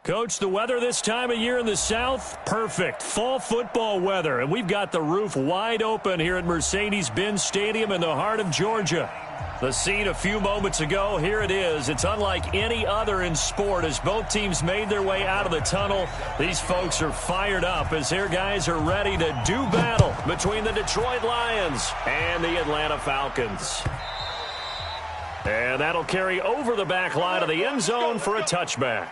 Coach, the weather this time of year in the South, perfect. Fall football weather, and we've got the roof wide open here at Mercedes-Benz Stadium in the heart of Georgia. The scene a few moments ago, here it is. It's unlike any other in sport as both teams made their way out of the tunnel. These folks are fired up as their guys are ready to do battle between the Detroit Lions and the Atlanta Falcons. And that'll carry over the back line of the end zone for a touchback.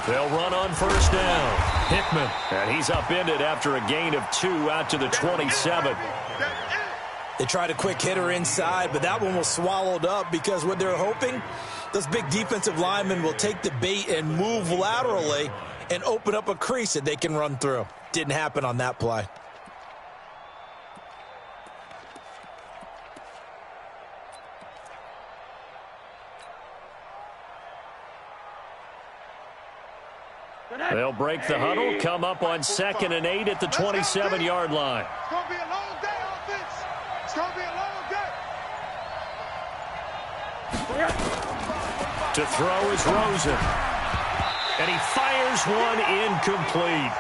They'll run on first down. Hickman, and he's upended after a gain of 2 out to the 27. They tried a quick hitter inside, but that one was swallowed up because what they're hoping, those big defensive linemen will take the bait and move laterally and open up a crease that they can run through. Didn't happen on that play. They'll break the huddle, come up on 2nd and 8 at the 27-yard line. It's going to be a long day, offense. It's going to be a long day. To throw is Rosen. And he fires one incomplete.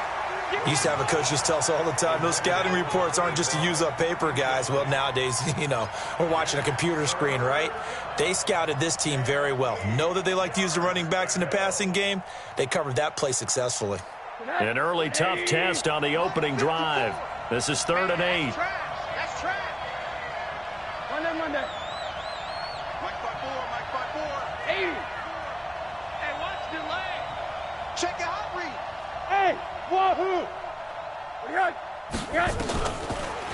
Used to have a coach just tell us all the time, those scouting reports aren't just to use up paper, guys. Well, nowadays, we're watching a computer screen, right? They scouted this team very well. Know that they like to use the running backs in the passing game. They covered that play successfully. An early tough test on the opening drive. This is 3rd and 8. That's trash. Monday. Mike 5-4. Hey, watch the leg. Check it out, Reed. Hey, wahoo.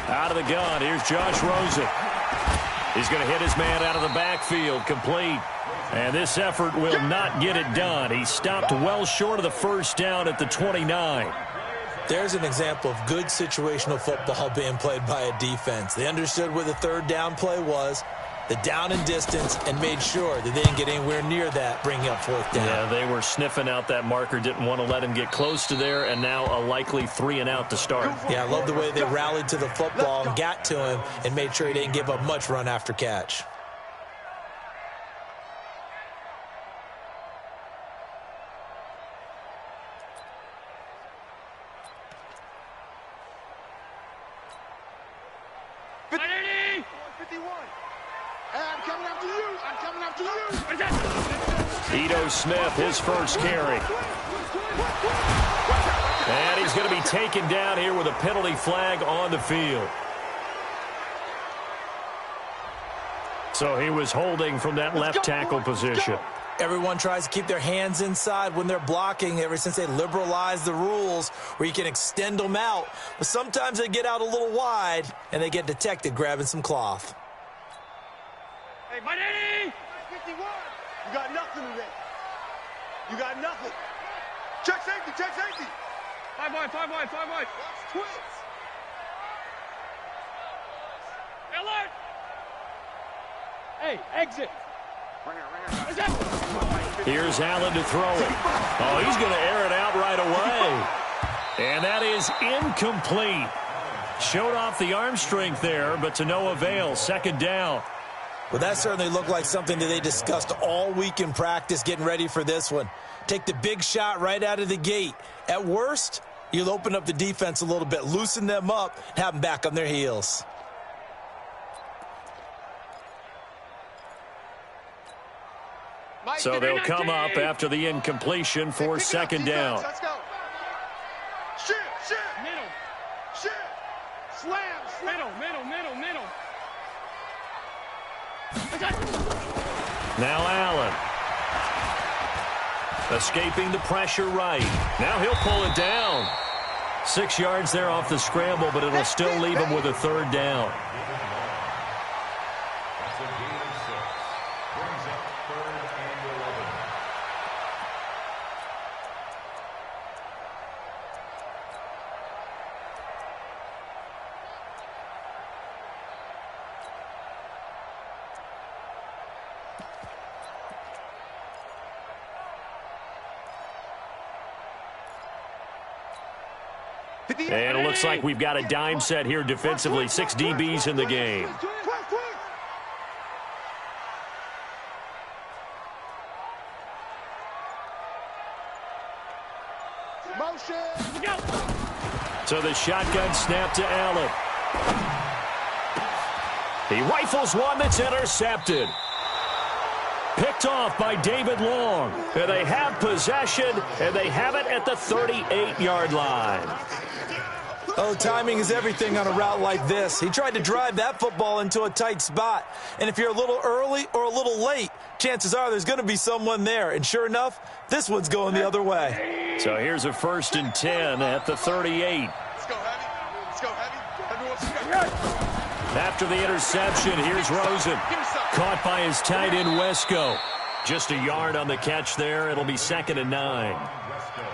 Out of the gun, here's Josh Rosen. He's going to hit his man out of the backfield, complete. And this effort will not get it done. He stopped well short of the first down at the 29. There's an example of good situational football being played by a defense. They understood where the 3rd down play was, the down and distance, and made sure that they didn't get anywhere near that, bringing up 4th down. Yeah, they were sniffing out that marker, didn't want to let him get close to there, and now a likely 3 and out to start. Yeah, I love the way they rallied to the football and got to him and made sure he didn't give up much run after catch. Ito Smith, his first carry. And he's going to be taken down here with a penalty flag on the field. So he was holding from that left tackle position. Everyone tries to keep their hands inside when they're blocking ever since they liberalized the rules where you can extend them out. But sometimes they get out a little wide and they get detected grabbing some cloth. Hey, my daddy! 51. You got nothing today. You got nothing. Check safety. 5 wide. Watch twins. Alert! Hey, exit. Here's Allen to throw it. Oh, he's going to air it out right away. And that is incomplete. Showed off the arm strength there, but to no avail. 2nd down. Well, that certainly looked like something that they discussed all week in practice getting ready for this one. Take the big shot right out of the gate. At worst, you'll open up the defense a little bit, loosen them up, and have them back on their heels. So they'll come up after the incompletion for 2nd down. Let's go. Shift. Middle. Shift. Slam. Middle. Now Allen. Escaping the pressure right. Now he'll pull it down. 6 yards there off the scramble, but it'll still leave him with a 3rd down. And it looks like we've got a dime set here defensively. 6 DBs in the game. So the shotgun snap to Allen. He rifles one that's intercepted. Picked off by David Long. And they have possession, and they have it at the 38-yard line. Oh, timing is everything on a route like this. He tried to drive that football into a tight spot. And if you're a little early or a little late, chances are there's going to be someone there. And sure enough, this one's going the other way. So here's a 1st and 10 at the 38. Let's go heavy. Let's go heavy. Everyone's After the interception, here's Rosen. Caught by his tight end, Wesco. Just a yard on the catch there. It'll be 2nd and 9.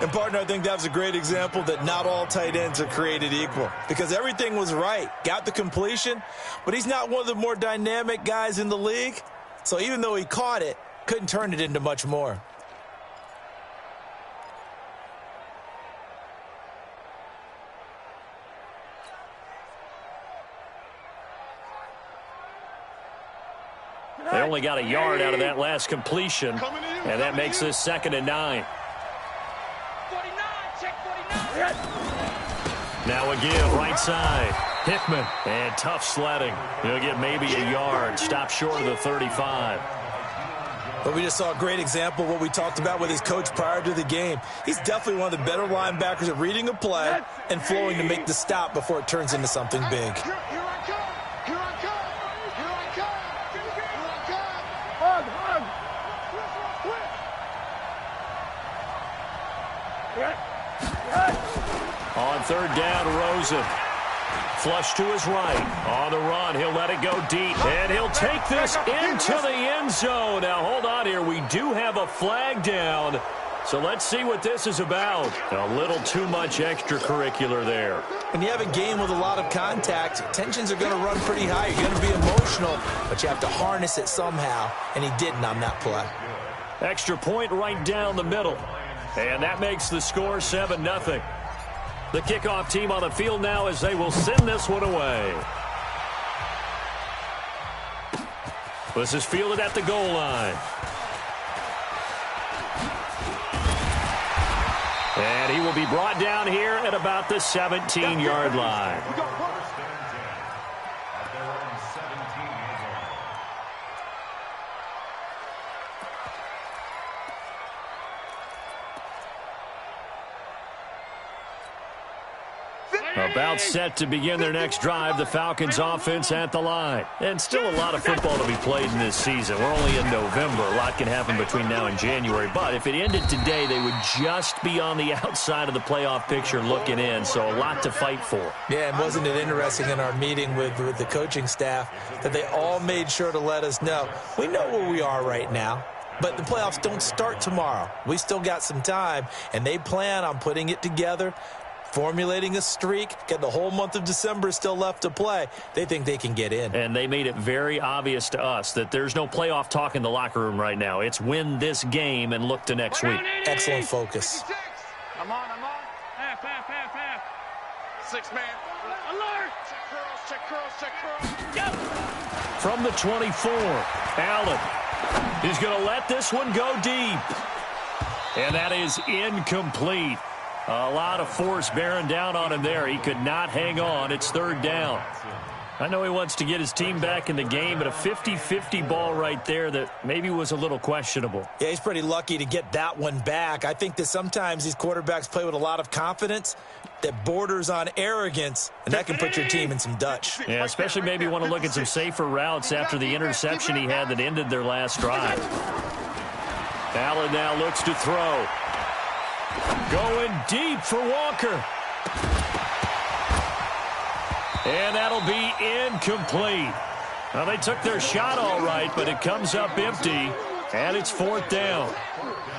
And, partner, I think that was a great example that not all tight ends are created equal. Because everything was right. Got the completion, but he's not one of the more dynamic guys in the league. So even though he caught it, couldn't turn it into much more. They only got a yard out of that last completion, and that makes this 2nd and 9. 49, check 49. Now again, right side. Hickman, and tough sledding. He'll get maybe a yard. Stop short of the 35. But we just saw a great example of what we talked about with his coach prior to the game. He's definitely one of the better linebackers at reading a play and flowing to make the stop before it turns into something big. On 3rd down, Rosen. Flush to his right. On the run, he'll let it go deep. And he'll take this into the end zone. Now, hold on here. We do have a flag down. So let's see what this is about. A little too much extracurricular there. When you have a game with a lot of contact, tensions are going to run pretty high. You're going to be emotional, but you have to harness it somehow. And he didn't on that play. Extra point right down the middle. And that makes the score 7-0. The kickoff team on the field now as they will send this one away. This is fielded at the goal line. And he will be brought down here at about the 17-yard line. About set to begin their next drive, the Falcons offense at the line. And still a lot of football to be played in this season. We're only in November. A lot can happen between now and January. But if it ended today, they would just be on the outside of the playoff picture looking in. So a lot to fight for. Yeah, and wasn't it interesting in our meeting with the coaching staff that they all made sure to let us know, we know where we are right now. But the playoffs don't start tomorrow. We still got some time, and they plan on putting it together, formulating a streak, getting the whole month of December still left to play. They think they can get in. And they made it very obvious to us that there's no playoff talk in the locker room right now. It's win this game and look to next week. Excellent focus. I'm on. Half. 6-man. Alert! Check curls. Yep. From the 24, Allen. He's going to let this one go deep. And that is incomplete. A lot of force bearing down on him there. He could not hang on. It's 3rd down. I know he wants to get his team back in the game, but a 50-50 ball right there that maybe was a little questionable. Yeah, he's pretty lucky to get that one back. I think that sometimes these quarterbacks play with a lot of confidence that borders on arrogance, and that can put your team in some Dutch. Yeah, especially maybe want to look at some safer routes after the interception he had that ended their last drive. Allen now looks to throw. Going deep for Walker. And that'll be incomplete. Well, they took their shot all right, but it comes up empty, and it's 4th down.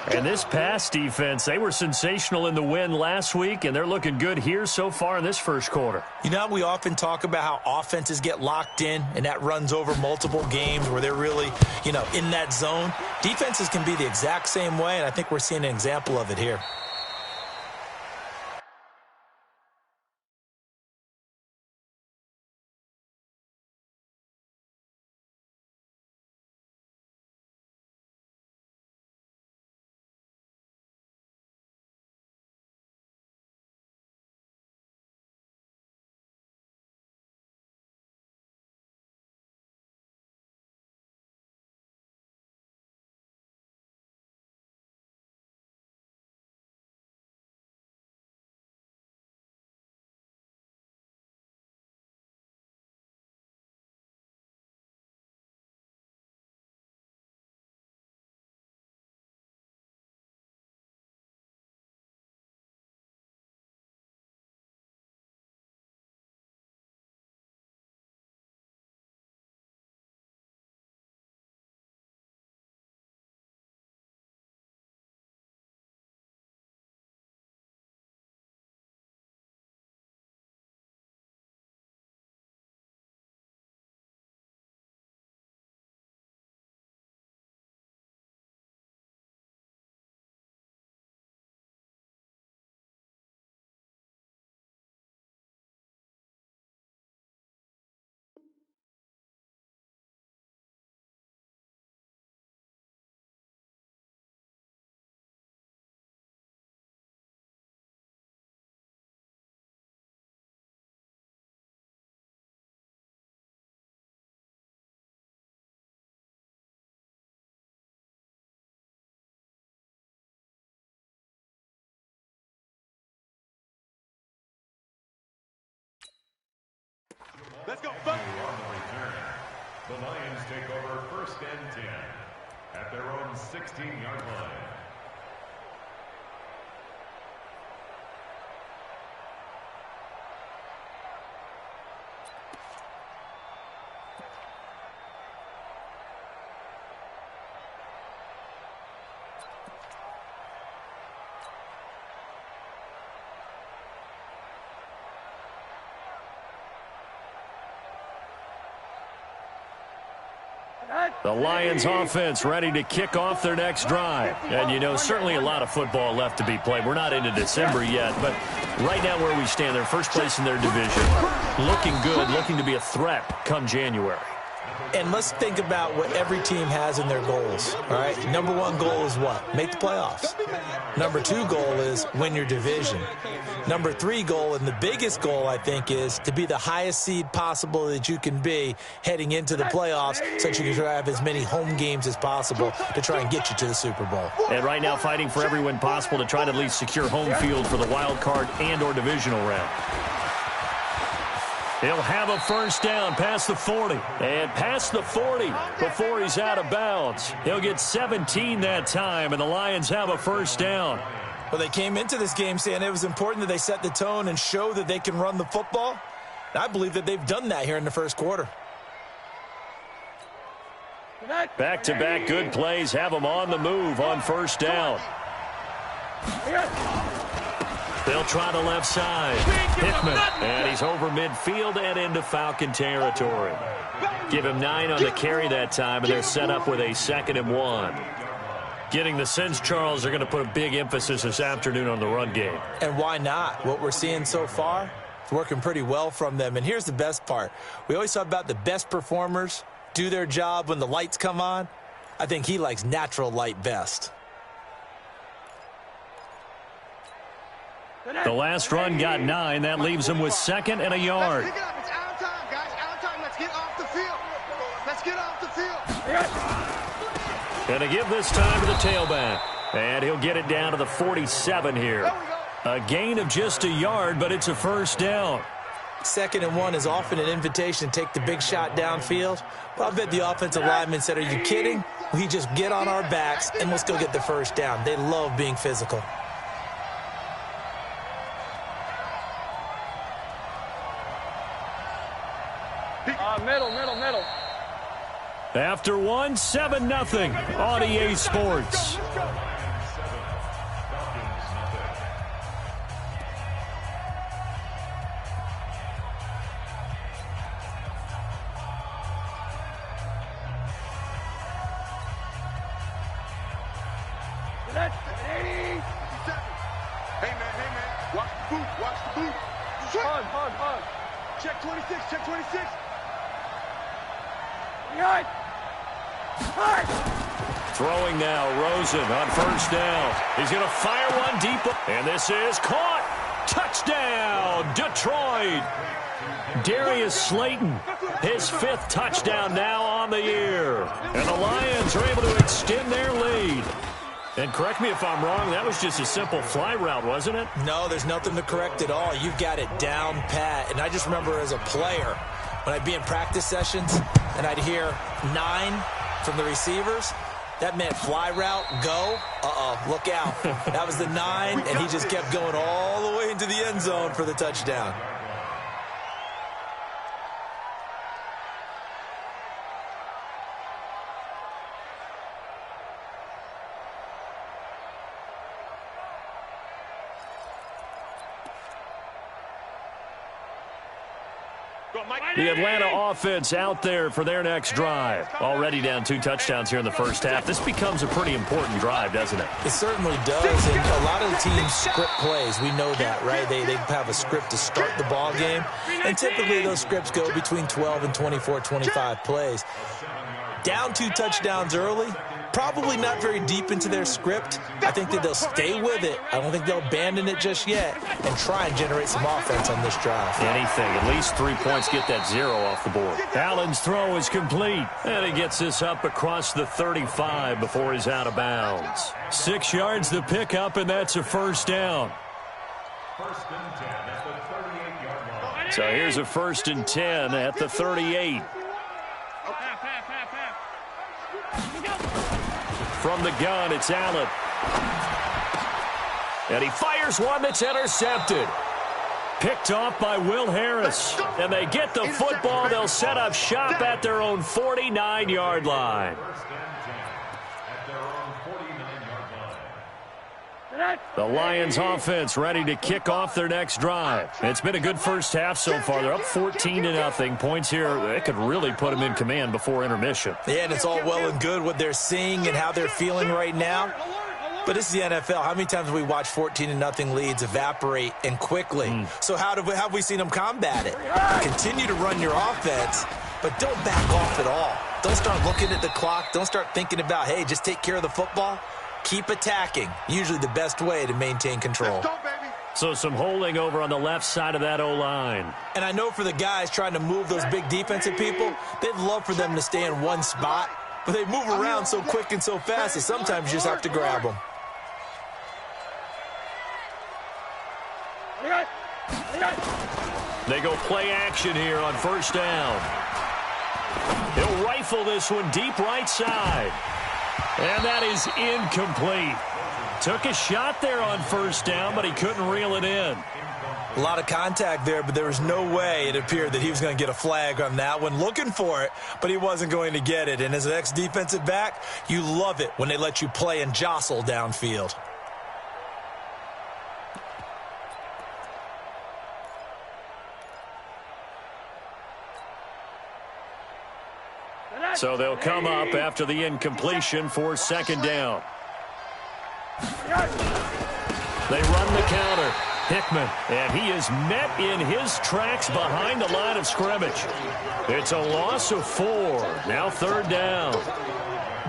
And this pass defense, they were sensational in the win last week, and they're looking good here so far in this first quarter. You know, we often talk about how offenses get locked in, and that runs over multiple games where they're really, in that zone. Defenses can be the exact same way, and I think we're seeing an example of it here. Let's go, On the return, the Lions take over 1st and 10 at their own 16-yard line. The Lions offense ready to kick off their next drive. And, certainly a lot of football left to be played. We're not into December yet, but right now where we stand, they're first place in their division. Looking good, looking to be a threat come January. And let's think about what every team has in their goals, all right? Number one goal is what? Make the playoffs. Number two goal is win your division. Number three goal, and the biggest goal, I think, is to be the highest seed possible that you can be heading into the playoffs so that you can try to have as many home games as possible to try and get you to the Super Bowl. And right now fighting for every win possible to try to at least secure home field for the wild card and or divisional round. He'll have a first down past the 40. And past the 40 before he's out of bounds. He'll get 17 that time, and the Lions have a first down. Well, they came into this game saying it was important that they set the tone and show that they can run the football. And I believe that they've done that here in the first quarter. Back-to-back good plays have them on the move on first down. They'll try the left side. Hickman, and he's over midfield and into Falcon territory. Give him 9 on the carry that time, and they're set up with a 2nd and 1. Getting the sense, Charles, they're going to put a big emphasis this afternoon on the run game. And why not? What we're seeing so far, it's working pretty well from them. And here's the best part. We always talk about the best performers do their job when the lights come on. I think he likes natural light best. The last run got 9. That leaves him with 2nd and a yard. Pick it up. It's out of time, guys. Out of time. Let's get off the field. Let's get off the field. Going to give this time to the tailback. And he'll get it down to the 47 here. A gain of just a yard, but it's a first down. 2nd and 1 is often an invitation to take the big shot downfield. But I bet the offensive lineman said, are you kidding? We just get on our backs and let's go get the first down. They love being physical. Middle. After 1, 7-0 on EA Sports. Hey, man. Watch the boot. Hug. Check 26. Throwing now, Rosen on first down. He's going to fire one deep, and this is caught. Touchdown, Detroit. Darius Slayton, his 5th touchdown now on the year. And the Lions are able to extend their lead. And correct me if I'm wrong, that was just a simple fly route, wasn't it? No, there's nothing to correct at all. You've got it down pat. And I just remember as a player, when I'd be in practice sessions and I'd hear 9 from the receivers, that meant fly route, go. Look out. That was the 9, and he just kept going all the way into the end zone for the touchdown. The Atlanta offense out there for their next drive. Already down 2 touchdowns here in the first half. This becomes a pretty important drive, doesn't it? It certainly does, and a lot of the teams script plays. We know that, right? They have a script to start the ball game, and typically those scripts go between 12 and 24, 25 plays. Down 2 touchdowns early, probably not very deep into their script. I think that they'll stay with it. I don't think they'll abandon it just yet and try and generate some offense on this drive. Anything. At least 3 points, get that 0 off the board. Allen's throw is complete, and he gets this up across the 35 before he's out of bounds. 6 yards the pickup, and that's a first down. First and 10 at the 38-yard line. So here's a first and 10 at the 38. From the gun, it's Allen. And he fires one that's intercepted. Picked off by Will Harris. And they get the football. They'll set up shop at their own 49-yard line. First and 10 at their own 49-yard line. The Lions offense ready to kick off their next drive. It's been a good first half so far. They're up 14-0. Points here, they could really put them in command before intermission. Yeah, and it's all well and good what they're seeing and how they're feeling right now. But this is the NFL. How many times have we watched 14-0 leads evaporate and quickly? So how have we seen them combat it? Continue to run your offense, but don't back off at all. Don't start looking at the clock. Don't start thinking about, hey, just take care of the football. Keep attacking. Usually the best way to maintain control. So some holding over on the left side of that O-line. And I know for the guys trying to move those big defensive people, they'd love for them to stay in one spot. But they move around so quick and so fast that sometimes you just have to grab them. They go play action here on first down. He'll rifle this one deep right side. And that is incomplete. Took a shot there on first down, but he couldn't reel it in. A lot of contact there, but there was no way it appeared that he was going to get a flag on that one. Looking for it, but he wasn't going to get it. And as an ex-defensive back, you love it when they let you play and jostle downfield. So they'll come up after the incompletion for second down. They run the counter. Hickman, and he is met in his tracks behind the line of scrimmage. It's a loss of 4. Now third down.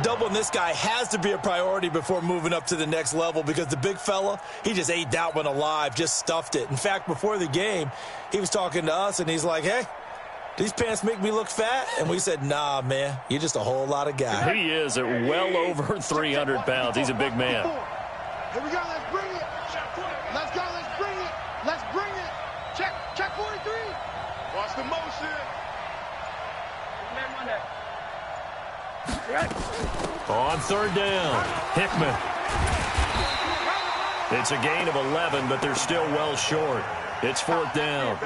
Doubling this guy has to be a priority before moving up to the next level because the big fella, he just ate that one alive, just stuffed it. In fact, before the game, he was talking to us, and he's like, hey, these pants make me look fat? And we said, nah, man, you're just a whole lot of guy. He is at well over 300 pounds. He's a big man. Here we go, let's bring it. Let's go, let's bring it. Let's bring it. Check 43. Watch the motion. On third down, Hickman. It's a gain of 11, but they're still well short. It's fourth down.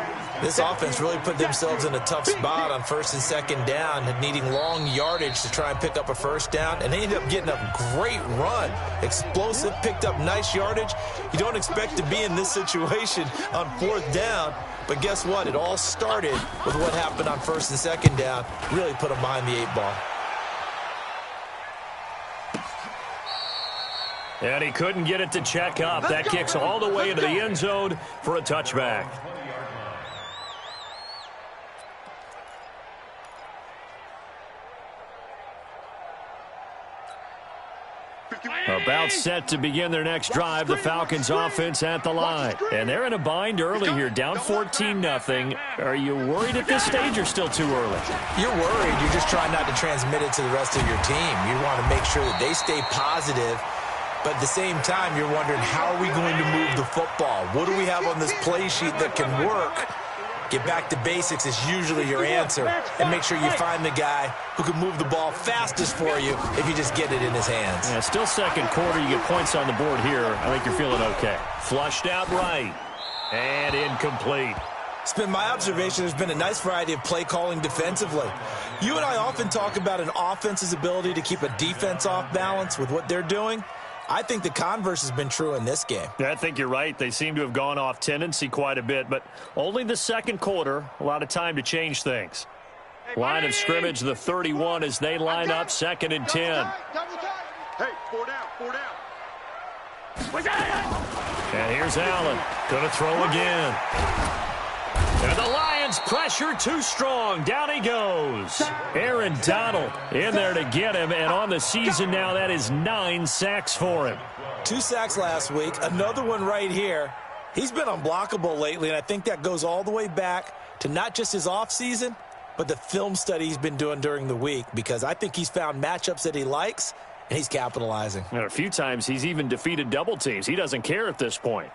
This offense really put themselves in a tough spot on first and second down, needing long yardage to try and pick up a first down, and they ended up getting a great run. Explosive, picked up nice yardage. You don't expect to be in this situation on fourth down, but guess what? It all started with what happened on first and second down. Really put them behind the 8 ball. And he couldn't get it to check up. That kicks all the way into the end zone for a touchback. About set to begin their next drive, the Falcons offense at the line. And they're in a bind early here, down 14-0. Are you worried at this stage or still too early? You're worried. You're just trying not to transmit it to the rest of your team. You want to make sure that they stay positive. But at the same time, you're wondering, how are we going to move the football? What do we have on this play sheet that can work? Get back to basics is usually your answer. And make sure you find the guy who can move the ball fastest for you if you just get it in his hands. Yeah, still second quarter. You get points on the board here. I think you're feeling okay. Flushed out right. And incomplete. It's been my observation there's been a nice variety of play calling defensively. You and I often talk about an offense's ability to keep a defense off balance with what they're doing. I think the converse has been true in this game. Yeah, I think you're right. They seem to have gone off tendency quite a bit, but only the second quarter, a lot of time to change things. Line of scrimmage, the 31 as they line up, 2nd and 10. Hey, 4 down. And here's Allen. Going to throw again. And the Lions pressure too strong. Down he goes. Aaron Donald in there to get him. And on the season now, that is 9 sacks for him. 2 sacks last week. Another one right here. He's been unblockable lately, and I think that goes all the way back to not just his offseason, but the film study he's been doing during the week, because I think he's found matchups that he likes, and he's capitalizing. And a few times he's even defeated double teams. He doesn't care at this point.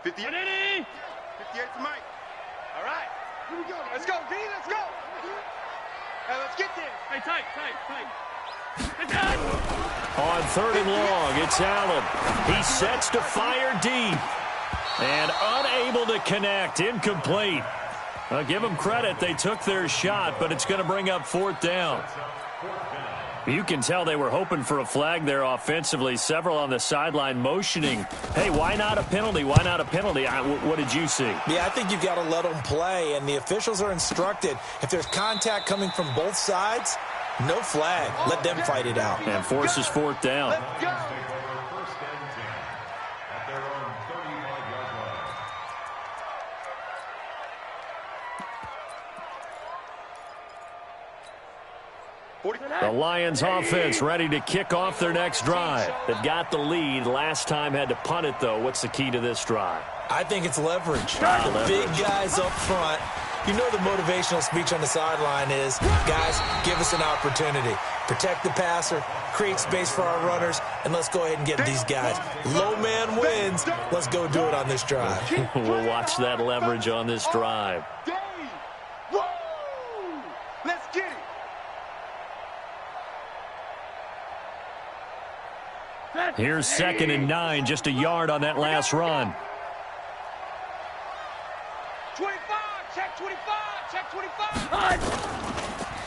58 to Mike. All right. Here we go. Let's go, D. Let's go. Hey, let's get there. Hey, tight. On 3rd and long, it's Allen. He sets to fire deep. And unable to connect. Incomplete. I'll give them credit. They took their shot, but it's going to bring up 4th down. You can tell they were hoping for a flag there offensively. Several on the sideline motioning. Hey, why not a penalty? Why not a penalty? What did you see? Yeah, I think you've got to let them play, and the officials are instructed. If there's contact coming from both sides, no flag. Let them fight it out. And forces 4th down. Let's go. The Lions offense ready to kick off their next drive. They've got the lead. Last time had to punt it, though. What's the key to this drive? I think it's leverage. The big guys up front. You know the motivational speech on the sideline is, guys, give us an opportunity. Protect the passer, create space for our runners, and let's go ahead and get these guys. Low man wins. Let's go do it on this drive. We'll watch that leverage on this drive. Woo! Let's get it. Here's 2nd and 9, just a yard on that last run. 25, check 25.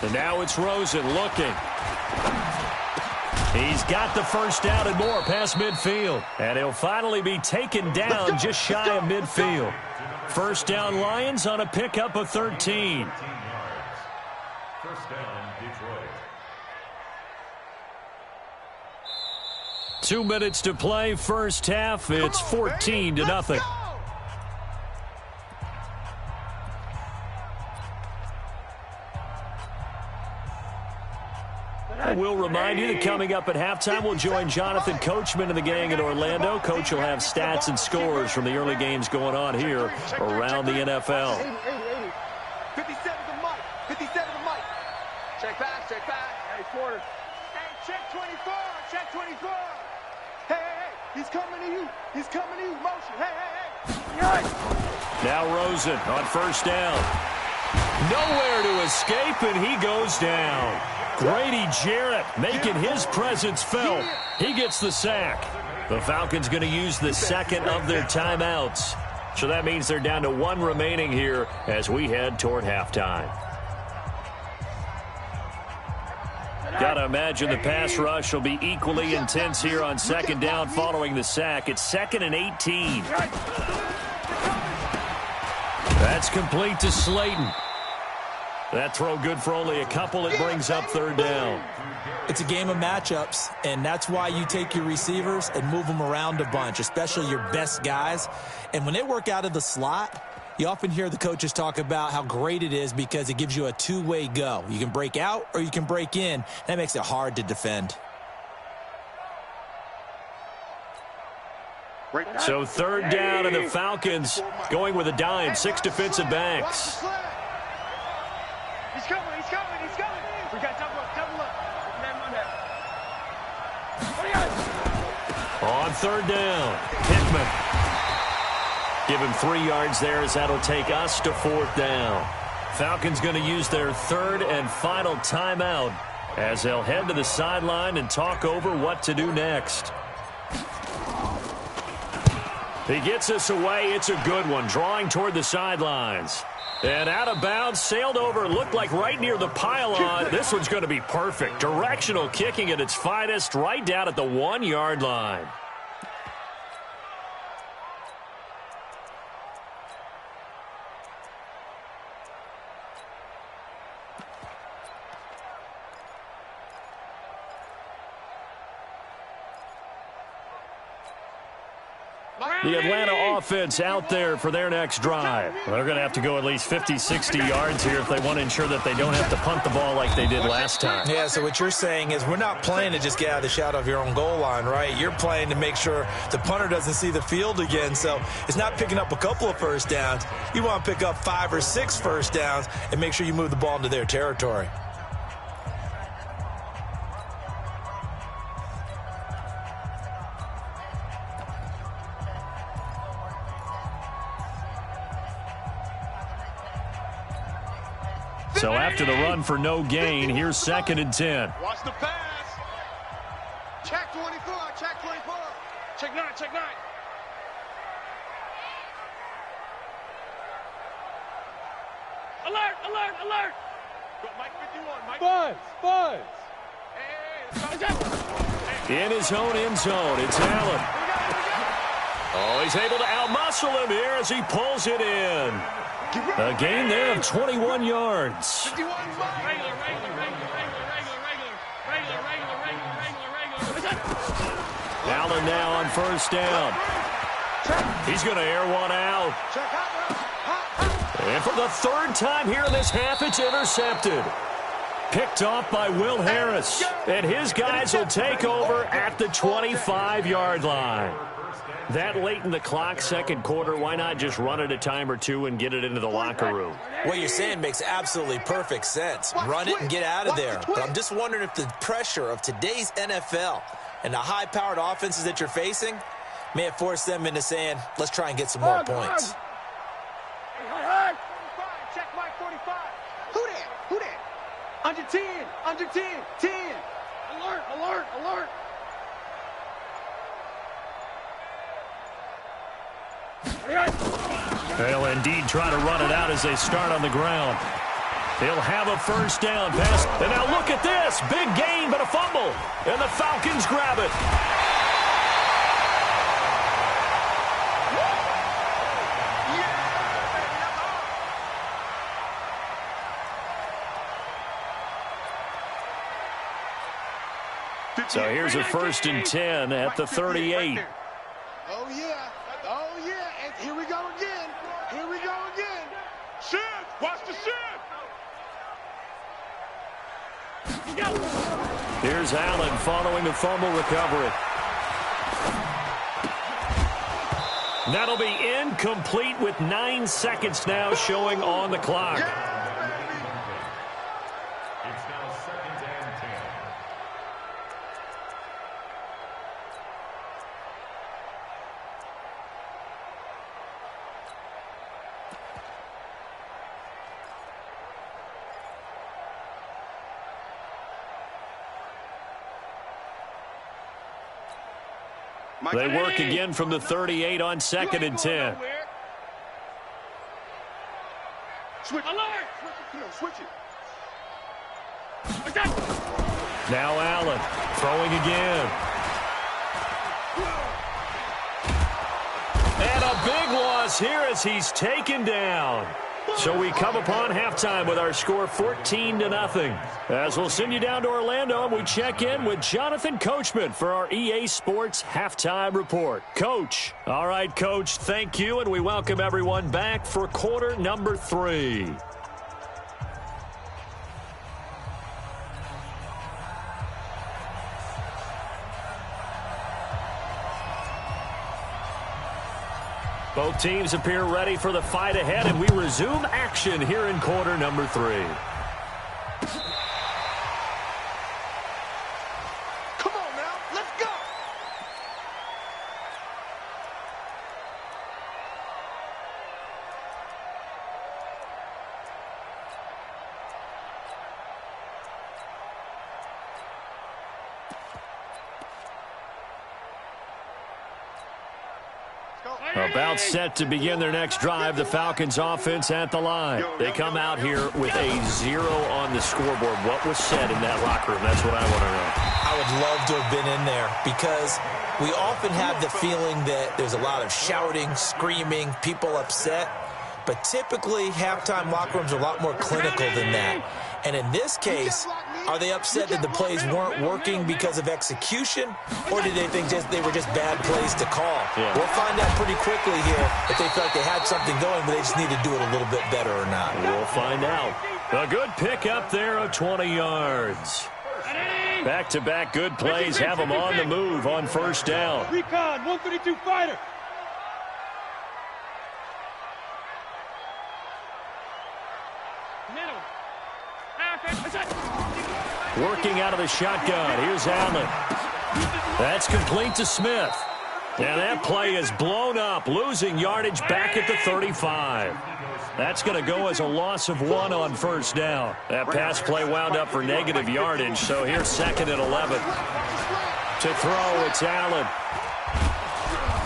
And now it's Rosen looking. He's got the first down and more past midfield. And he'll finally be taken down just shy of midfield. First down Lions on a pickup of 13. First down, Detroit. 2 minutes to play, first half. It's 14-0. We'll remind you that coming up at halftime, we'll join Jonathan Coachman and the gang in Orlando. Coach will have stats and scores from the early games going on here around the NFL. 57 to Mike. 57 to Mike. Check back. Hey, quarter. Hey, check 24. Check 24. Hey. He's coming to you. Motion. Hey. Now Rosen on first down. Nowhere to escape, and he goes down. Grady Jarrett making his presence felt. He gets the sack. The Falcons going to use the second of their timeouts. So that means they're down to 1 remaining here as we head toward halftime. Got to imagine the pass rush will be equally intense here on second down following the sack. It's 2nd and 18. That's complete to Slayton. That throw good for only a couple. It brings up third down. It's a game of matchups, and that's why you take your receivers and move them around a bunch, especially your best guys. And when they work out of the slot, you often hear the coaches talk about how great it is because it gives you a two-way go. You can break out or you can break in. That makes it hard to defend. So third down, and the Falcons going with a dime, 6 defensive backs. He's coming, he's coming, he's coming. We got double up, double up. On third down, Pittman. Give him 3 yards there as that'll take us to fourth down. Falcons going to use their third and final timeout as they'll head to the sideline and talk over what to do next. He gets us away. It's a good one, drawing toward the sidelines. And out of bounds, sailed over, looked like right near the pylon. This one's going to be perfect. Directional kicking at its finest, right down at the 1-yard line. The Atlanta offense out there for their next drive. Well, they're going to have to go at least 50, 60 yards here if they want to ensure that they don't have to punt the ball like they did last time. Yeah, so what you're saying is we're not playing to just get out of the shadow of your own goal line, right? You're playing to make sure the punter doesn't see the field again. So it's not picking up a couple of first downs. You want to pick up 5 or 6 first downs and make sure you move the ball into their territory. So after the run for no gain, here's 2nd and 10. Watch the pass. Check 24, check 24. Check 9, check 9. Alert, alert, alert. Go, Mike 51, Mike. Buds. Hey, In his own end zone, it's Allen. Oh, he's able to outmuscle him here as he pulls it in. A gain there of 21 yards. Allen now on first down. He's going to air one out. And for the 3rd time here in this half, it's intercepted. Picked off by Will Harris. And his guys will take over at the 25-yard line. That late in the clock, 2nd quarter, why not just run it a time or two and get it into the locker room? What you're saying makes absolutely perfect sense. Run it and get out of there. But I'm just wondering if the pressure of today's NFL and the high-powered offenses that you're facing may have forced them into saying, let's try and get some more points. check Mike 45. Who that? Under 10, 10. Alert. They'll indeed try to run it out as they start on the ground. They'll have a first down pass. And now look at this. Big gain, but a fumble. And the Falcons grab it. So here's a 1st and 10 at the 38. Oh, yeah. And here we go again. Shift. Watch the shift. Here's Allen following the fumble recovery. That'll be incomplete with 9 seconds now showing on the clock. It's now 2nd and 10. They work again from the 38 on 2nd and 10. Switch. Alert. Switch it. Now Allen throwing again. And a big loss here as he's taken down. So we come upon halftime with our score 14-0. As we'll send you down to Orlando, and we check in with Jonathan Coachman for our EA Sports Halftime Report. Coach. All right, Coach, thank you, and we welcome everyone back for quarter number 3. Both teams appear ready for the fight ahead, and we resume action here in quarter number 3. Come on now, let's go. About set to begin their next drive, the Falcons offense at the line. They come out here with a 0 on the scoreboard. What was said in that locker room? That's what I want to know. I would love to have been in there because we often have the feeling that there's a lot of shouting, screaming, people upset. But typically, halftime locker rooms are a lot more clinical than that. And in this case, are they upset that the plays weren't working because of execution, or did they think they were just bad plays to call? Yeah. We'll find out pretty quickly here if they felt like they had something going, but they just need to do it a little bit better or not. We'll find out. A good pickup there of 20 yards. Back-to-back good plays have them on the move on first down. Recon, 132 fighter. Working out of the shotgun. Here's Allen. That's complete to Smith. And that play is blown up, losing yardage back at the 35. That's going to go as a loss of 1 on first down. That pass play wound up for negative yardage, so here's 2nd and 11. To throw, it's Allen.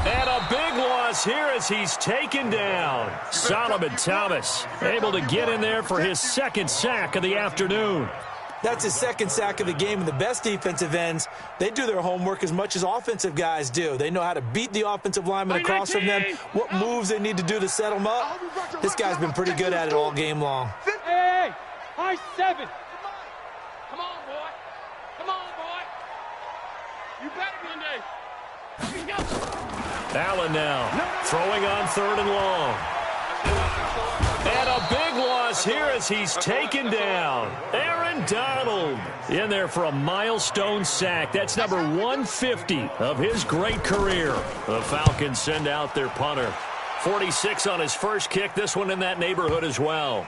And a big loss here as he's taken down. Solomon Thomas able to get in there for his 2nd sack of the afternoon. That's his 2nd sack of the game, and the best defensive ends, they do their homework as much as offensive guys do. They know how to beat the offensive lineman across from them, what moves they need to do to set them up. This guy's been pretty good at it all game long. Hey, high 7. Come on, boy. Come on, boy. You better Monday. Allen now throwing on 3rd and long. And a big loss here as he's taken down. Aaron Donald in there for a milestone sack. That's number 150 of his great career. The Falcons send out their punter. 46 on his first kick. This one in that neighborhood as well.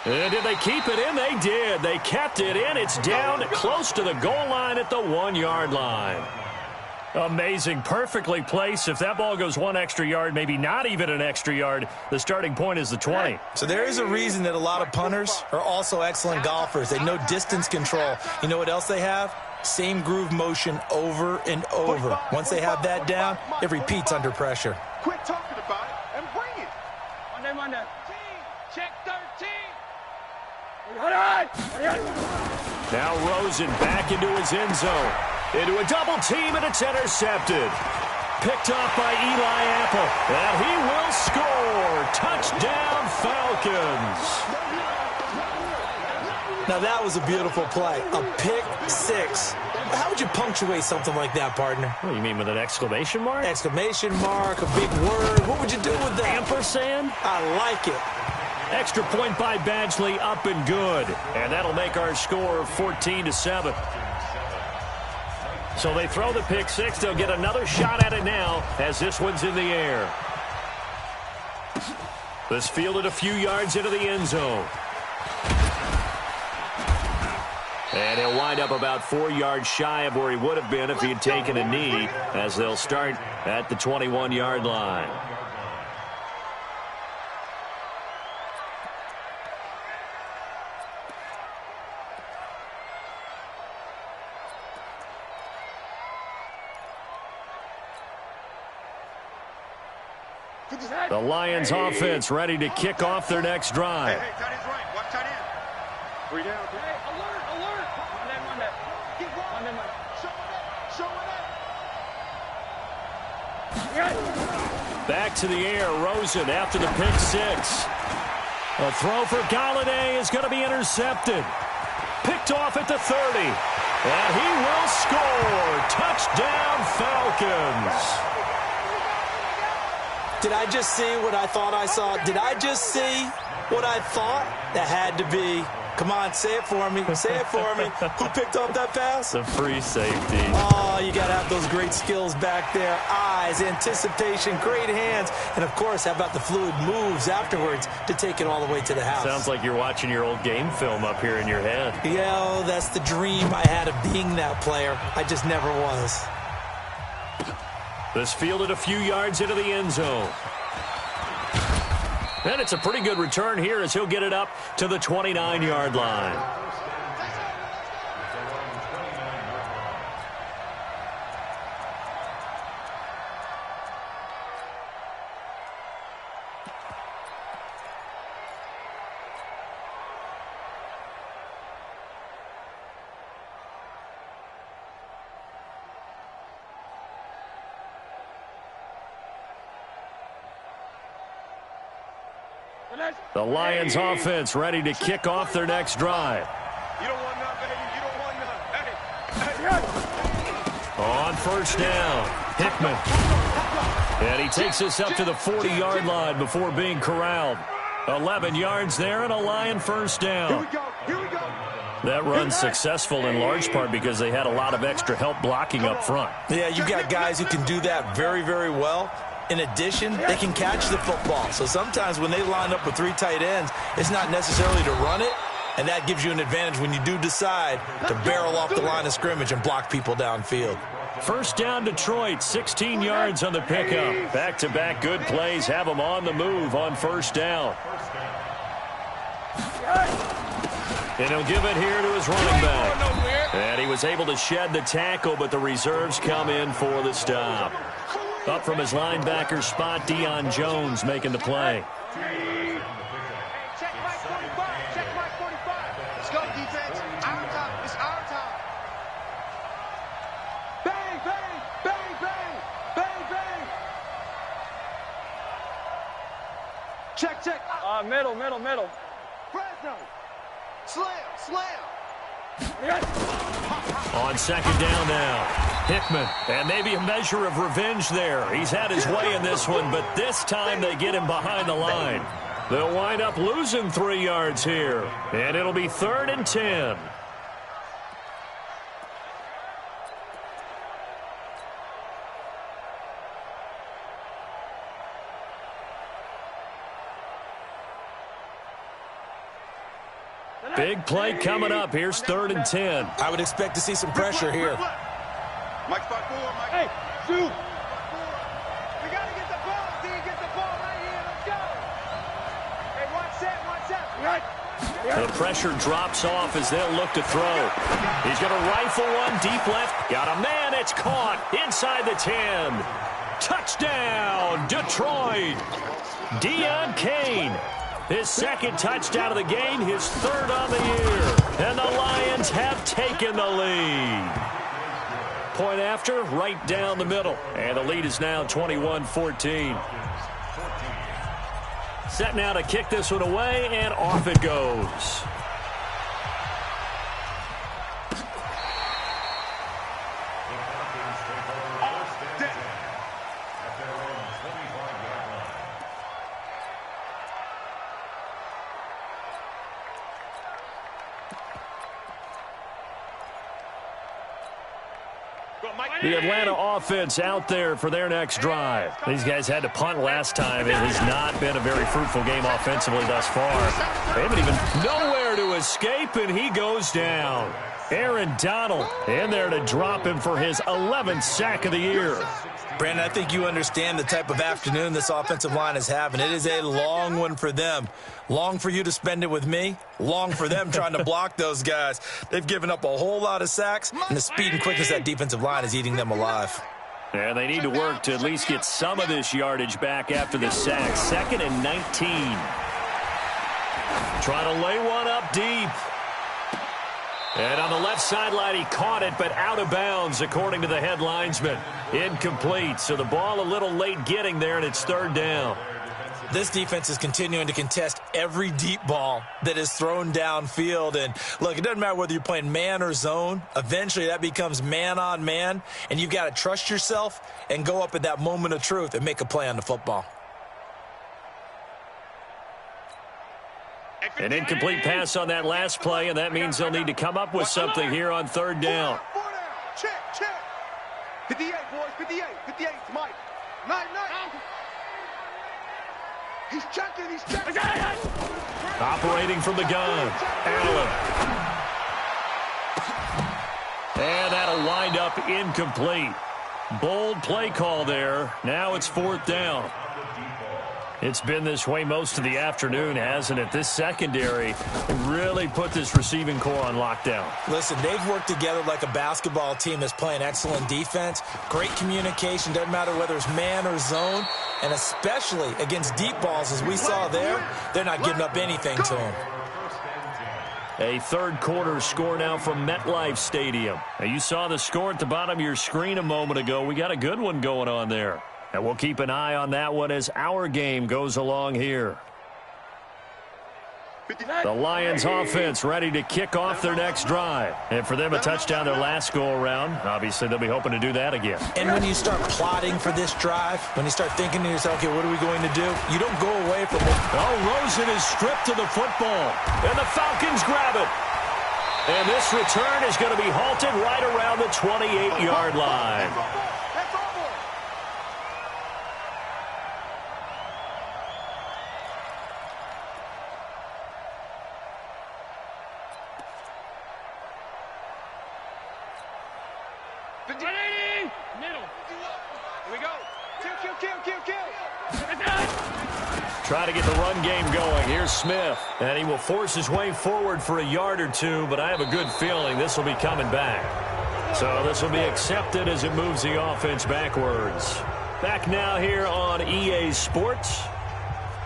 And did they keep it in? They did. They kept it in. It's down close to the goal line at the 1-yard line. Amazing. Perfectly placed. If that ball goes 1 extra yard, maybe not even an extra yard, the starting point is the 20. So there is a reason that a lot of punters are also excellent golfers. They know distance control. You know what else they have? Same groove motion over and over. Once they have that down, it repeats under pressure. Quit talking about it and bring it. Monday. Check 13. Now Rosen back into his end zone. Into a double team, and it's intercepted. Picked off by Eli Apple. And he will score. Touchdown, Falcons. Now that was a beautiful play. A pick 6. How would you punctuate something like that, partner? What do you mean, with an exclamation mark? Exclamation mark, a big word. What would you do with that? Ampersand? I like it. Extra point by Badgley, up and good. And that'll make our score 14-7. So they throw the pick 6. They'll get another shot at it now as this one's in the air. This fielded a few yards into the end zone. And he'll wind up about 4 yards shy of where he would have been if he had taken a knee, as they'll start at the 21-yard line. The Lions offense ready to kick off their next drive. Hey, tight end's right. Watch tight end. 3 down. Hey, alert. Monday. Keep going. Monday. Show it up. Back to the air. Rosen after the pick six. A throw for Galladay is going to be intercepted. Picked off at the 30. And he will score. Touchdown, Falcons. Did I just see what I thought I saw? Did I just see what I thought? That had to be. Come on, say it for me. Say it for me. Who picked up that pass? The free safety. Oh, you got to have those great skills back there. Eyes, anticipation, great hands. And, of course, how about the fluid moves afterwards to take it all the way to the house? Sounds like you're watching your old game film up here in your head. Yeah, oh, that's the dream I had of being that player. I just never was. This fielded a few yards into the end zone. And it's a pretty good return here as he'll get it up to the 29-yard line. The Lions offense ready to kick off their next drive. You don't want none, baby. You don't want none. Hey. On first down, Hickman. And he takes us up to the 40-yard line before being corralled. 11 yards there and a Lion first down. Here we go. Here we go. That run's successful in large part because they had a lot of extra help blocking up front. Yeah, you got guys who can do that very, very well. In addition, they can catch the football. So sometimes when they line up with three tight ends, it's not necessarily to run it, and that gives you an advantage when you do decide to barrel off the line of scrimmage and block people downfield. First down, Detroit, 16 yards on the pickup. Back-to-back good plays have them on the move on first down. And he'll give it here to his running back. And he was able to shed the tackle, but the reserves come in for the stop. Up from his linebacker spot, Deion Jones making the play. Check Mike 45. Check Mike 45. Let's go, defense. Our time. It's our time. Bang, bang, bang, bang, bang, bang. Check. Middle. Fresno. Slam. On second down now, Hickman. And maybe a measure of revenge there. He's had his way in this one, but this time they get him behind the line. They'll wind up losing 3 yards here. And it'll be 3rd and 10. Big play coming up. Here's 3rd and 10. I would expect to see some pressure here. Mike, spot 4, Mike. Hey, shoot. We got to get the ball, D. Get the ball right here. Let's go. Hey, watch that. The pressure drops off as they'll look to throw. He's going to rifle one deep left. Got a man. It's caught inside the 10. Touchdown, Detroit. Deion Kane. His second touchdown of the game, his 3rd on the year. And the Lions have taken the lead. Point after, right down the middle. And the lead is now 21-14. Set now to kick this one away, and off it goes. The Atlanta offense out there for their next drive. These guys had to punt last time. It has not been a very fruitful game offensively thus far. They haven't even nowhere to escape, and he goes down. Aaron Donald in there to drop him for his 11th sack of the year. Brandon, I think you understand the type of afternoon this offensive line is having. It is a long one for them. Long for you to spend it with me. Long for them trying to block those guys. They've given up a whole lot of sacks, and the speed and quickness of that defensive line is eating them alive. And they need to work to at least get some of this yardage back after the sack. 2nd and 19. Trying to lay one up deep. And on the left sideline, he caught it, but out of bounds, according to the head linesman. Incomplete, so the ball a little late getting there, and it's third down. This defense is continuing to contest every deep ball that is thrown downfield. And, look, it doesn't matter whether you're playing man or zone. Eventually, that becomes man-on-man, and you've got to trust yourself and go up at that moment of truth and make a play on the football. An incomplete pass on that last play, and that means they'll need to come up with something here on third down. Check, check. 58, boys, 58, 58, Mike. 9. He's checking, he's checking. Operating from the gun, Allen. And that'll wind up incomplete. Bold play call there. Now it's fourth down. It's been this way most of the afternoon, hasn't it? This secondary really put this receiving core on lockdown. Listen, they've worked together like a basketball team that's playing excellent defense. Great communication. Doesn't matter whether it's man or zone. And especially against deep balls, as we saw there, they're not giving up anything to them. A third quarter score now from MetLife Stadium. Now, you saw the score at the bottom of your screen a moment ago. We got a good one going on there. And we'll keep an eye on that one as our game goes along here. The Lions offense ready to kick off their next drive. And for them, a touchdown their last go-around. Obviously, they'll be hoping to do that again. And when you start plotting for this drive, when you start thinking to yourself, okay, what are we going to do? You don't go away from it. Oh, Rosen is stripped to the football. And the Falcons grab it. And this return is going to be halted right around the 28-yard line. Try to get the run game going. Here's Smith. And he will force his way forward for a yard or two, but I have a good feeling this will be coming back. So this will be accepted as it moves the offense backwards. Back now here on EA Sports.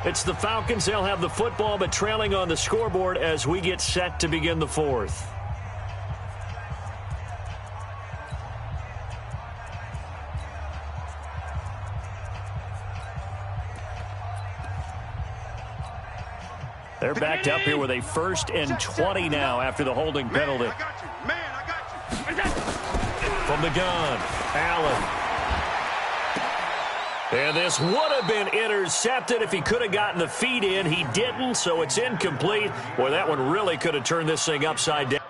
It's the Falcons. They'll have the football, but trailing on the scoreboard as we get set to begin the fourth. They're backed up here with a 1st and 20 now after the holding penalty. Man, I got you. From the gun, Allen. And this would have been intercepted if he could have gotten the feet in. He didn't, so it's incomplete. Boy, that one really could have turned this thing upside down.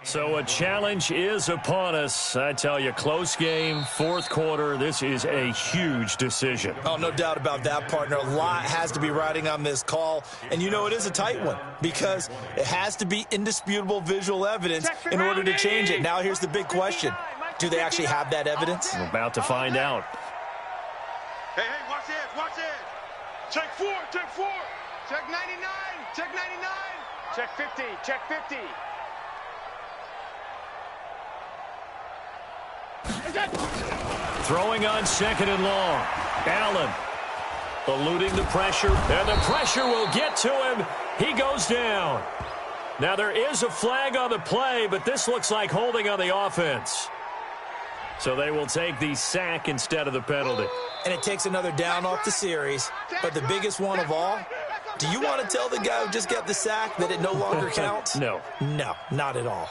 So a challenge is upon us. I tell you, close game, fourth quarter. This is a huge decision. Oh, no doubt about that, partner. A lot has to be riding on this call. And you know it is a tight one because it has to be indisputable visual evidence in order to change it. Now here's the big question. Do they actually have that evidence? We're about to find out. Hey, watch it, watch it. Check 4, check 4. Check 99, check 99. Check 50, check 50. Throwing on 2nd and long. Allen eluding the pressure, and the pressure will get to him. He goes down. Now there is a flag on the play, but this looks like holding on the offense. So they will take the sack instead of the penalty. And it takes another down off the series. But the biggest one of all, do you want to tell the guy who just got the sack that it no longer counts? No. No, not at all.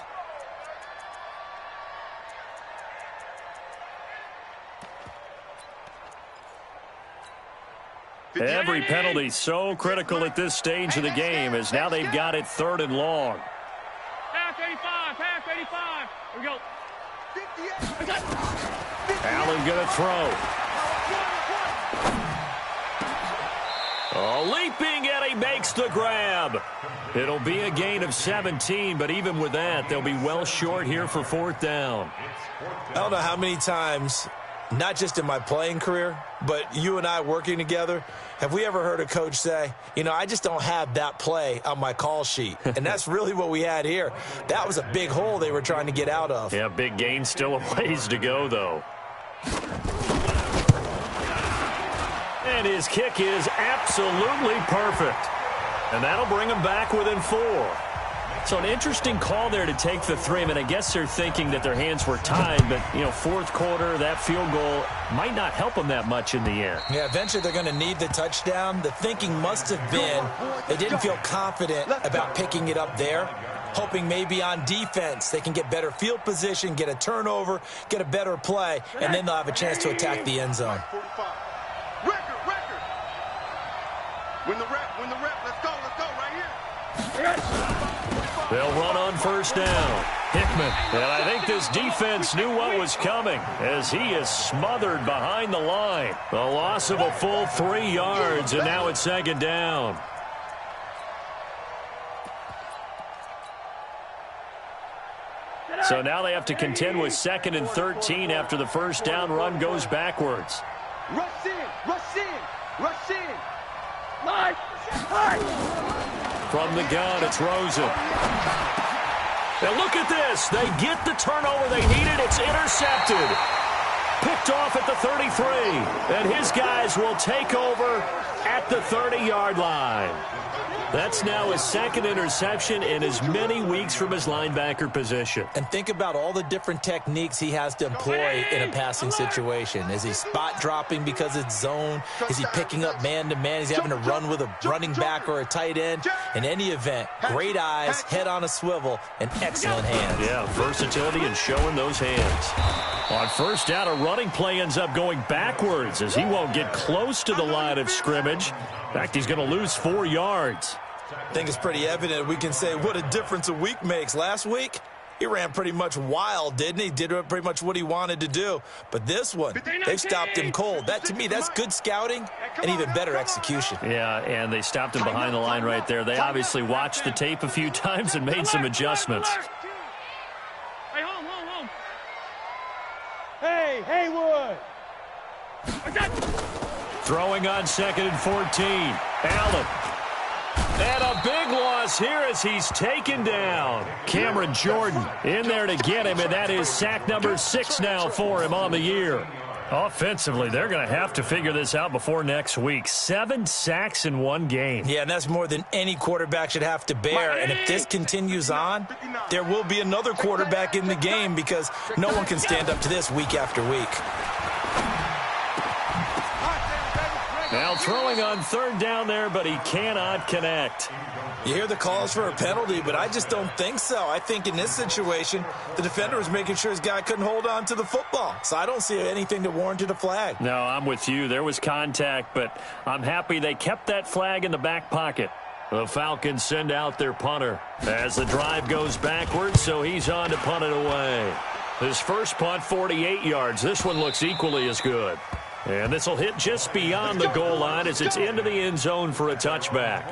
Every penalty so critical at this stage of the game as now they've got it 3rd and long. Half 85, half 85. Here we go. Allen going to throw. Oh, leaping, and he makes the grab. It'll be a gain of 17, but even with that, they'll be well short here for 4th down. I don't know how many times, not just in my playing career, but you and I working together, have we ever heard a coach say, you know, I just don't have that play on my call sheet. And that's really what we had here. That was a big hole they were trying to get out of. Yeah, big gain, still a ways to go, though. And his kick is absolutely perfect. And that'll bring them back within 4. So an interesting call there to take the 3. I mean, I guess they're thinking that their hands were tied, but, you know, fourth quarter, that field goal might not help them that much in the end. Yeah, eventually they're going to need the touchdown. The thinking must have been they didn't feel confident about picking it up there, hoping maybe on defense they can get better field position, get a turnover, get a better play, and then they'll have a chance to attack the end zone. Record. Win the rep. Let's go right here. They'll run on first down. Hickman. And I think this defense knew what was coming as he is smothered behind the line. A loss of a full 3 yards, and now it's second down. So now they have to contend with 2nd and 13 after the first down run goes backwards. Rush in. Line. From the gun, it's Rosen. And look at this. They get the turnover they needed. It's intercepted. Picked off at the 33. And his guys will take over at the 30-yard line. That's now his 2nd interception in as many weeks from his linebacker position. And think about all the different techniques he has to employ in a passing situation. Is he spot dropping because it's zone? Is he picking up man-to-man? Is he having to run with a running back or a tight end? In any event, great eyes, head on a swivel, and excellent hands. Yeah, versatility and showing those hands. On first down, a running play ends up going backwards as he won't get close to the line of scrimmage. In fact, he's going to lose 4 yards. I think it's pretty evident we can say what a difference a week makes. Last week, he ran pretty much wild, didn't he? Did pretty much what he wanted to do. But this one, they've stopped him cold. That, to me, that's good scouting and even better execution. Yeah, and they stopped him behind the line right there. They obviously watched the tape a few times and made some adjustments. Hey, home. Hey, Haywood. Throwing on 2nd and 14. Allen. And a big loss here as he's taken down. Cameron Jordan in there to get him, and that is sack number 6 now for him on the year. Offensively, they're going to have to figure this out before next week. 7 sacks in 1 game. Yeah, and that's more than any quarterback should have to bear. And if this continues on, there will be another quarterback in the game because no one can stand up to this week after week. Now throwing on 3rd down there, but he cannot connect. You hear the calls for a penalty, but I just don't think so. I think in this situation, the defender was making sure his guy couldn't hold on to the football. So I don't see anything that warranted a flag. No, I'm with you. There was contact, but I'm happy they kept that flag in the back pocket. The Falcons send out their punter as the drive goes backwards, so he's on to punt it away. His first punt, 48 yards. This one looks equally as good. And this will hit just beyond the goal line as it's into the end zone for a touchback.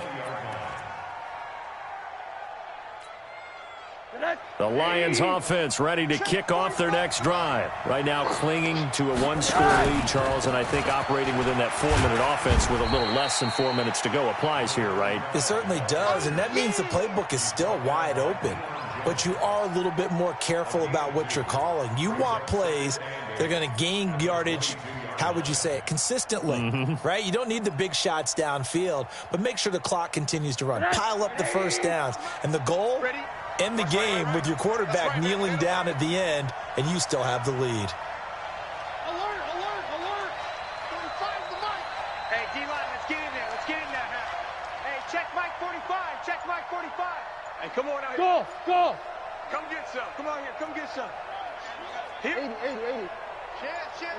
The Lions offense ready to kick off their next drive. Right now clinging to a 1-score lead, Charles, and I think operating within that 4-minute offense with a little less than 4 minutes to go applies here, right? It certainly does, and that means the playbook is still wide open. But you are a little bit more careful about what you're calling. You want plays that are going to gain yardage, how would you say it, consistently, right? You don't need the big shots downfield, but make sure the clock continues to run. Pile up the first downs. And the goal, end the game with your quarterback kneeling down at the end, and you still have the lead. Alert. Find the mic. Hey, D-line, let's get in there. Hey, check mic 45. Hey, come on out here. Go. Come get some. Come on here. Come get some. Here. 80. Shit.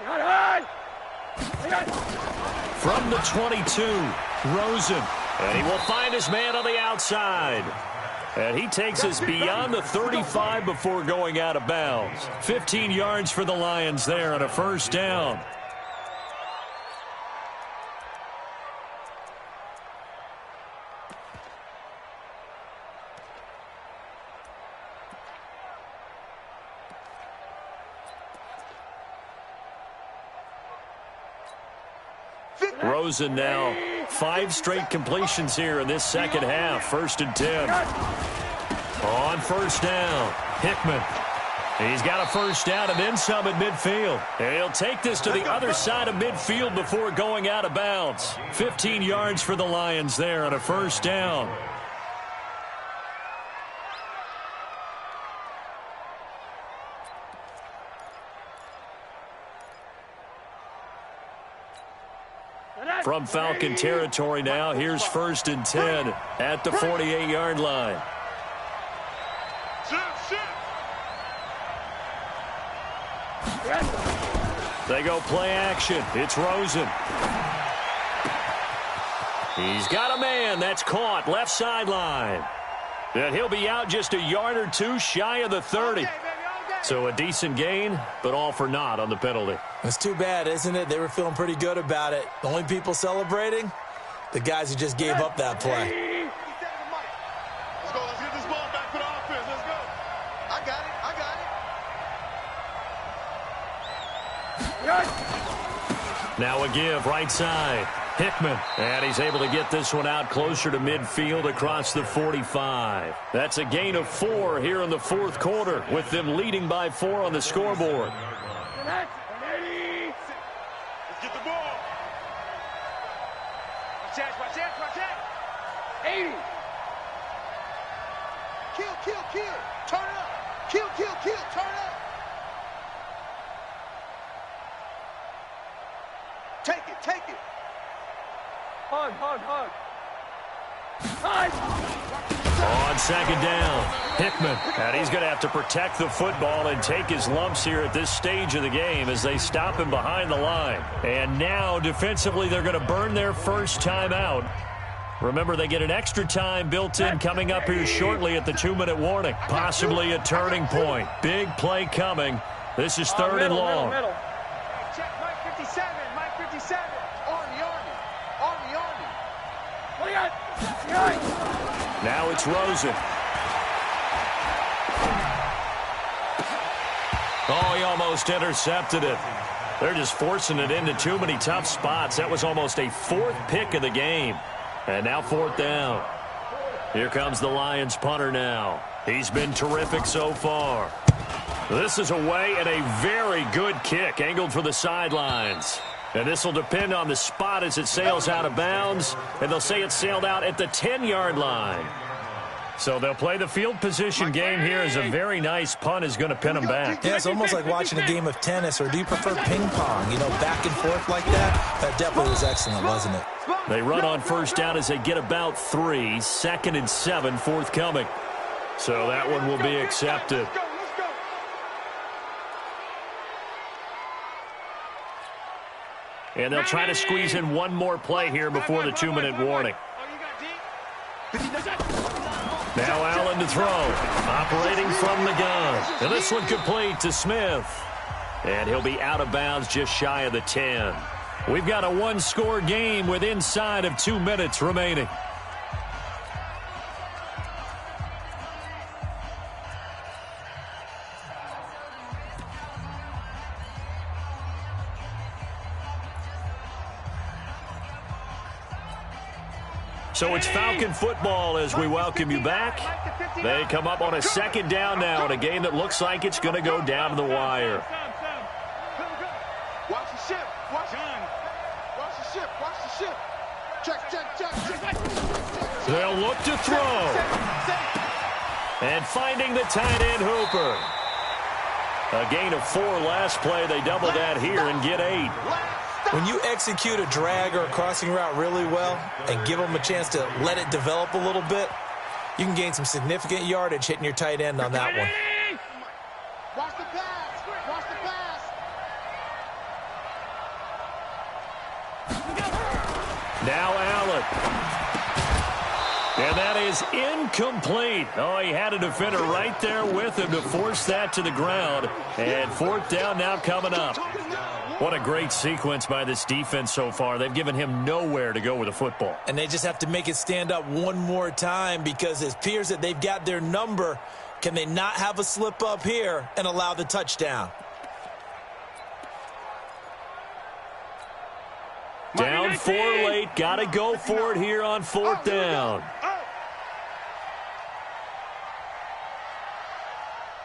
From the 22, Rosen. And he will find his man on the outside. And he takes us beyond the 35 before going out of bounds. 15 yards for the Lions there on a first down. Rosen now 5 straight completions here in this second half. 1st and 10. On first down, Hickman. He's got a first down and then some at midfield. And he'll take this to the other side of midfield before going out of bounds. 15 yards for the Lions there on a first down. From Falcon territory now, here's 1st and 10 at the 48-yard line. They go play action. It's Rosen. He's got a man. That's caught. Left sideline. And he'll be out just a yard or two shy of the 30. So a decent gain, but all for naught on the penalty. It's too bad, isn't it? They were feeling pretty good about it. The only people celebrating, the guys who just gave up that play. Let's go. Let's get this ball back for the offense. Let's go. I got it. Now a give right side. Hickman, and he's able to get this one out closer to midfield across the 45. That's a gain of 4 here in the 4th quarter, with them leading by 4 on the scoreboard. Let's get the ball. Watch that. 80. Kill. Turn up. Kill. Turn up. Take it. Hug. On 2nd down, Hickman. And he's going to have to protect the football and take his lumps here at this stage of the game as they stop him behind the line. And now, defensively, they're going to burn their first timeout. Remember, they get an extra time built in coming up here shortly at the 2-minute warning. Possibly a turning point. Big play coming. This is 3rd and long. Middle. Check Mike 57. Now it's Rosen. Oh, he almost intercepted it. They're just forcing it into too many tough spots. That was almost a 4th pick of the game. And now 4th down. Here comes the Lions punter now. He's been terrific so far. This is away and a very good kick angled for the sidelines. And this will depend on the spot as it sails out of bounds. And they'll say it sailed out at the 10-yard line. So they'll play the field position game here as a very nice punt is going to pin them back. Yeah, it's almost like watching a game of tennis, or do you prefer ping pong? You know, back and forth like that? That definitely was excellent, wasn't it? They run on 1st down as they get about 3. 2nd and 7 forthcoming. So that one will be accepted. And they'll try to squeeze in one more play here before the 2-minute warning. Now Allen to throw. Operating from the gun. And this one complete to Smith. And he'll be out of bounds just shy of the 10. We've got a 1-score game with inside of 2 minutes remaining. So it's Falcon football as we welcome you back. They come up on a 2nd down now in a game that looks like it's going to go down to the wire. Watch the ship. Watch the ship. Check. They'll look to throw. And finding the tight end Hooper. A gain of 4 last play. They double that here and get 8. When you execute a drag or a crossing route really well and give them a chance to let it develop a little bit, you can gain some significant yardage hitting your tight end on that one. Watch the pass. Now Allen. And that is incomplete. Oh, he had a defender right there with him to force that to the ground. And 4th down now coming up. What a great sequence by this defense so far. They've given him nowhere to go with the football. And they just have to make it stand up one more time because it appears that they've got their number. Can they not have a slip up here and allow the touchdown? Down 4 late. Got to go for it here on 4th down.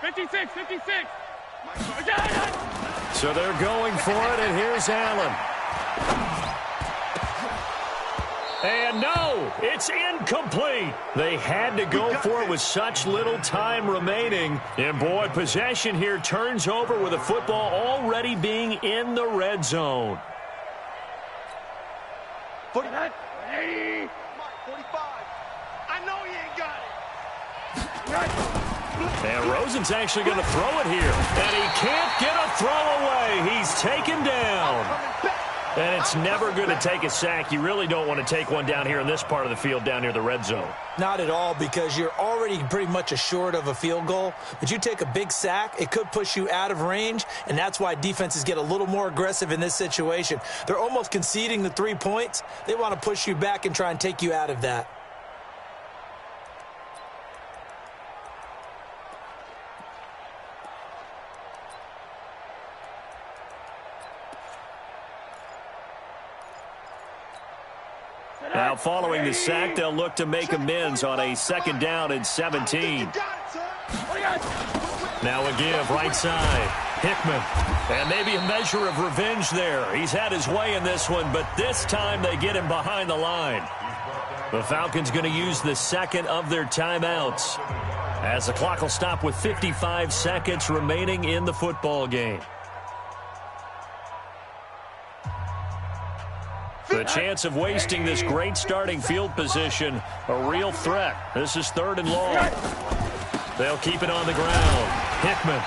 56, 56. So they're going for it, and here's Allen. And no, it's incomplete. They had to go for it with such little time remaining. And boy, possession here turns over with the football already being in the red zone. 49, 80, 45. I know he ain't got it. And Rosen's actually going to throw it here. And he can't get a throw away. He's taken down. And it's never good to take a sack. You really don't want to take one down here in this part of the field down near the red zone. Not at all, because you're already pretty much assured of a field goal. But you take a big sack, it could push you out of range, and that's why defenses get a little more aggressive in this situation. They're almost conceding the 3 points. They want to push you back and try and take you out of that. Now, following the sack, they'll look to make amends on a 2nd down and 17. Now a give, right side. Hickman. And maybe a measure of revenge there. He's had his way in this one, but this time they get him behind the line. The Falcons going to use the 2nd of their timeouts, as the clock will stop with 55 seconds remaining in the football game. The chance of wasting this great starting field position, a real threat. This is 3rd and long. They'll keep it on the ground. Hickman.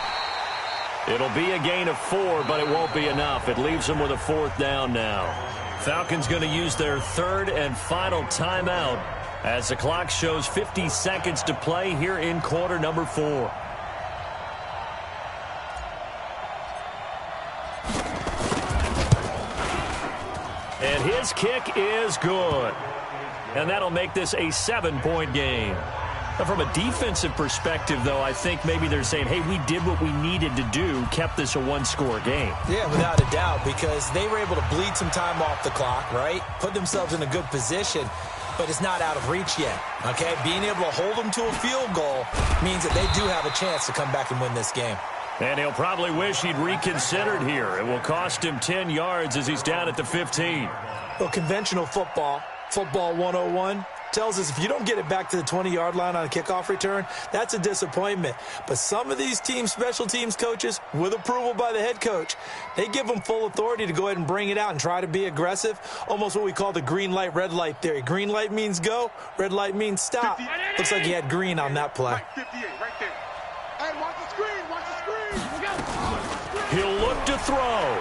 It'll be a gain of 4, but it won't be enough. It leaves them with a 4th down now. Falcons going to use their 3rd and final timeout as the clock shows 50 seconds to play here in quarter number 4. And his kick is good. And that'll make this a 7-point game. Now, from a defensive perspective, though, I think maybe they're saying, hey, we did what we needed to do, kept this a 1-score game. Yeah, without a doubt, because they were able to bleed some time off the clock, right? Put themselves in a good position, but it's not out of reach yet, okay? Being able to hold them to a field goal means that they do have a chance to come back and win this game. And he'll probably wish he'd reconsidered here. It will cost him 10 yards as he's down at the 15. Well, conventional football 101, tells us if you don't get it back to the 20-yard line on a kickoff return, that's a disappointment. But some of these teams, special teams coaches, with approval by the head coach, they give them full authority to go ahead and bring it out and try to be aggressive, almost what we call the green light, red light theory. Green light means go, red light means stop. Looks like he had green on that play. 58, right there. Hey, watch the screen, watch the screen. Look out. He'll look to throw.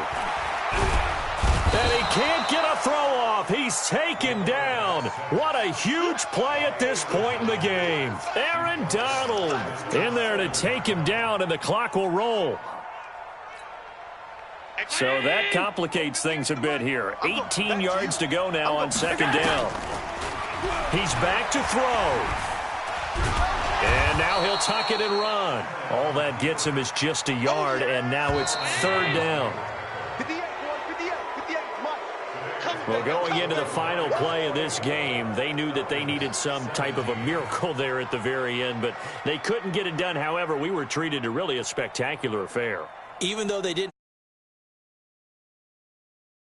And he can't get a throw off. He's taken down. What a huge play at this point in the game. Aaron Donald in there to take him down, and the clock will roll. So that complicates things a bit here. 18 yards to go now on 2nd down. He's back to throw. And now he'll tuck it and run. All that gets him is just a yard, and now it's 3rd down. Well, going into the final play of this game, they knew that they needed some type of a miracle there at the very end, but they couldn't get it done. However, we were treated to really a spectacular affair. Even though they didn't